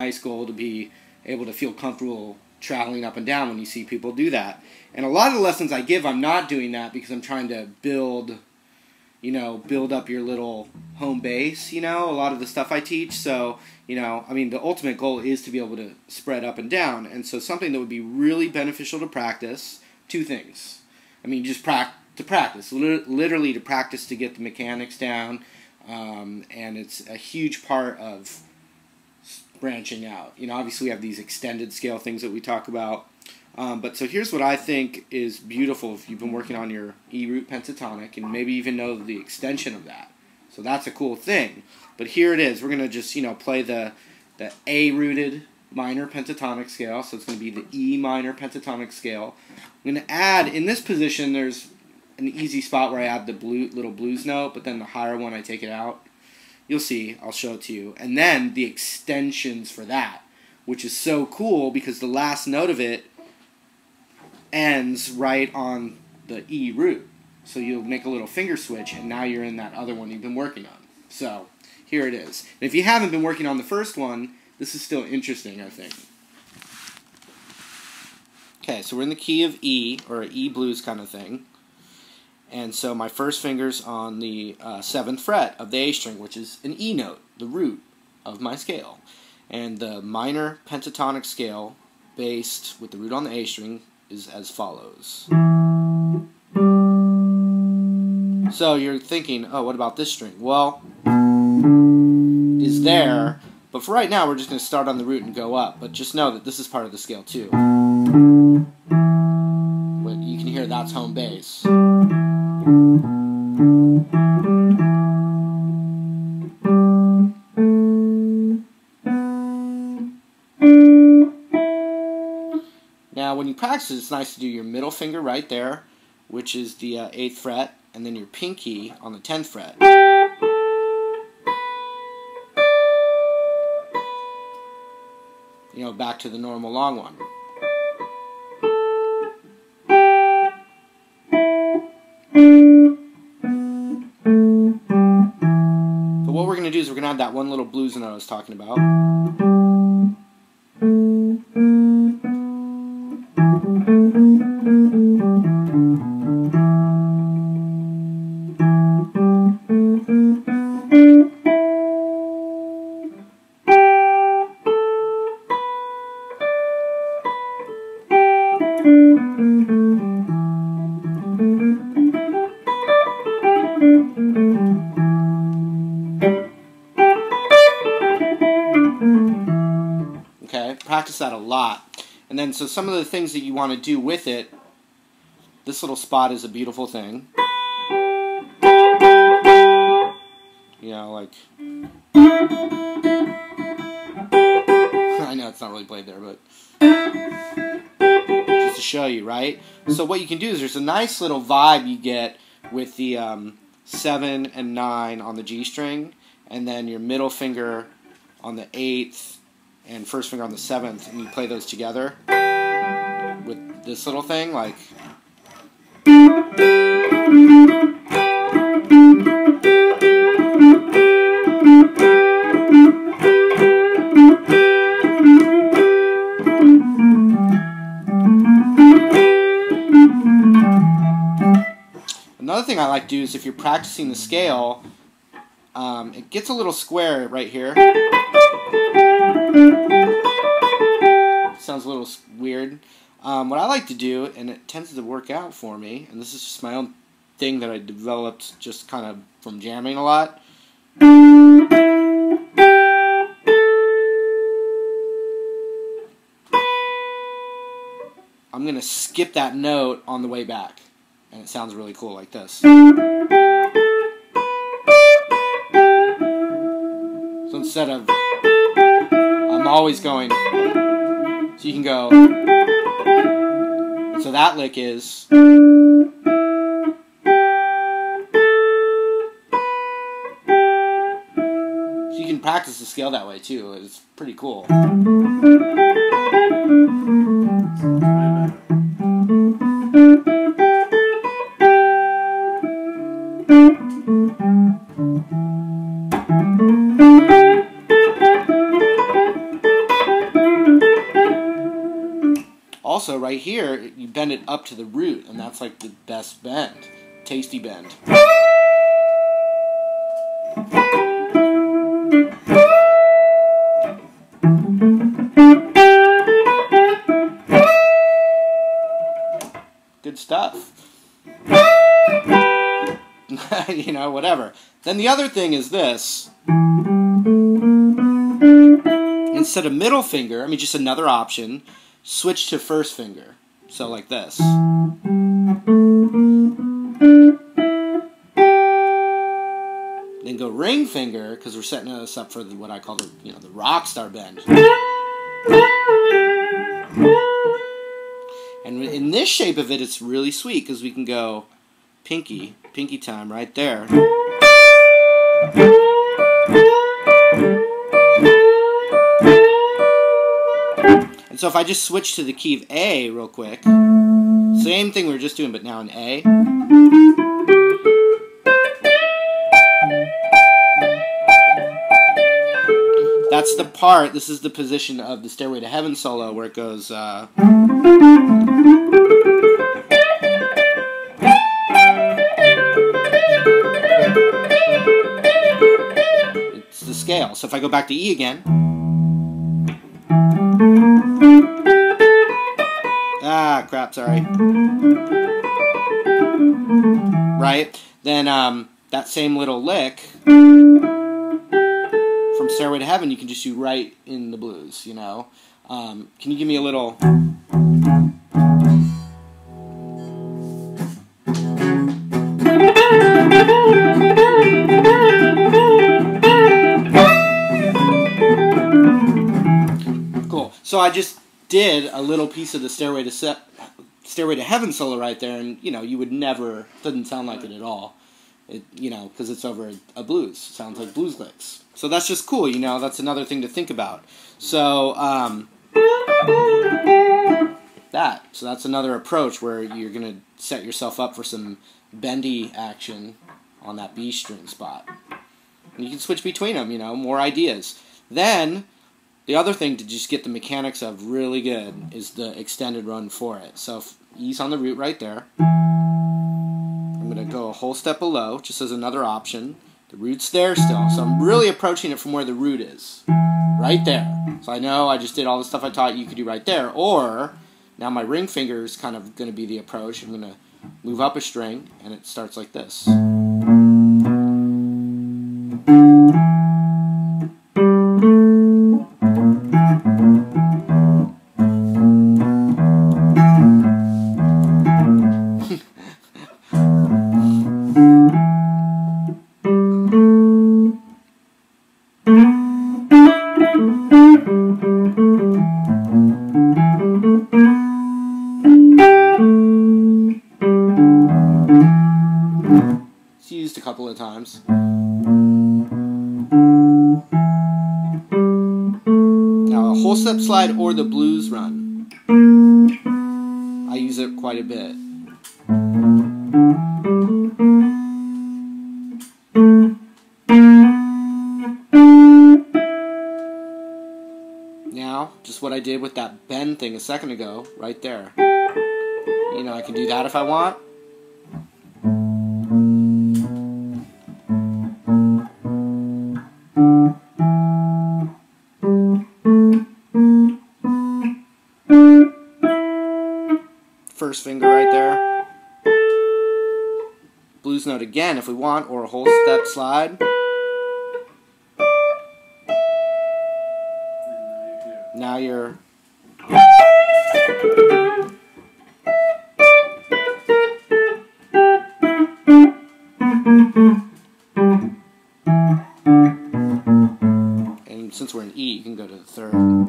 nice goal to be able to feel comfortable traveling up and down when you see people do that. And a lot of the lessons I give, I'm not doing that because I'm trying to build up your little home base, a lot of the stuff I teach. So, I mean, the ultimate goal is to be able to spread up and down. And so something that would be really beneficial to practice, two things. I mean, just to practice, literally to practice to get the mechanics down. And it's a huge part of branching out. Obviously we have these extended scale things that we talk about. But so here's what I think is beautiful if you've been working on your E root pentatonic and maybe even know the extension of that. So that's a cool thing. But here it is. We're going to just, play the A rooted minor pentatonic scale. So it's going to be the E minor pentatonic scale. I'm going to add, in this position, there's an easy spot where I add the little blues note, but then the higher one I take it out. You'll see. I'll show it to you. And then the extensions for that, which is so cool because the last note of it ends right on the E root. So you'll make a little finger switch, and now you're in that other one you've been working on. So here it is. And if you haven't been working on the first one, this is still interesting, I think. Okay, so we're in the key of E, or E blues kind of thing. And so my first finger's on the 7th fret of the A string, which is an E note, the root of my scale. And the minor pentatonic scale, based with the root on the A string, is as follows. So you're thinking, oh, what about this string? Well, is there, but for right now we're just going to start on the root and go up. But just know that this is part of the scale too. But you can hear that's home bass. Now when you practice, it's nice to do your middle finger right there, which is the 8th fret, and then your pinky on the 10th fret. Back to the normal long one. But what we're going to do is we're going to add that one little blues note I was talking about. Okay, practice that a lot. And then, so some of the things that you want to do with it, this little spot is a beautiful thing. Like, I know it's not really played there, but just to show you, right? So what you can do is there's a nice little vibe you get with the 7 and 9 on the G string, and then your middle finger on the 8th and first finger on the 7th, and you play those together with this little thing, like. Another thing I like to do is if you're practicing the scale, it gets a little square right here. Sounds a little weird. What I like to do, and it tends to work out for me, and this is just my own thing that I developed just kind of from jamming a lot. I'm going to skip that note on the way back, and it sounds really cool like this. So instead of, I'm always going, so you can go, and so that lick is, so you can practice the scale that way too. It's pretty cool. Also, right here, you bend it up to the root, and that's like the best bend. Tasty bend. Good stuff. You know, whatever. Then the other thing is this. Instead of middle finger, I mean, just another option, switch to first finger. So like this. Then go ring finger, because we're setting us up for what I call the, you know, the rock star bend. And in this shape of it, it's really sweet, because we can go pinky time right there. And so if I just switch to the key of A real quick, same thing we were just doing, but now in A. That's the part, this is the position of the Stairway to Heaven solo where it goes, it's the scale. So if I go back to E again, crap, sorry. Right? Then that same little lick from Stairway to Heaven, you can just do right in the blues, you know. Can you give me a little... Cool. So I just did a little piece of the Stairway to Heaven solo right there, and, you know, you would never... Doesn't sound like it at all. It, you know, because it's over a blues. It sounds like blues licks. So that's just cool, you know, that's another thing to think about. So, so that's another approach where you're going to set yourself up for some bendy action on that B string spot. And you can switch between them, you know, more ideas. Then, the other thing to just get the mechanics of really good is the extended run for it. So, if E's on the root right there. I'm going to go a whole step below, just as another option. The root's there still, so I'm really approaching it from where the root is. Right there. So I know I just did all the stuff I taught you could do right there. Or, now my ring finger is kind of going to be the approach. I'm going to move up a string, and it starts like this. It's used a couple of times. Now a whole step slide or the blues run. I use it quite a bit. Now, just what I did with that bend thing a second ago, right there. You know, I can do that if I want. First finger right there. Blues note again if we want, or a whole step slide. Now you're... And since we're in E, you can go to the third.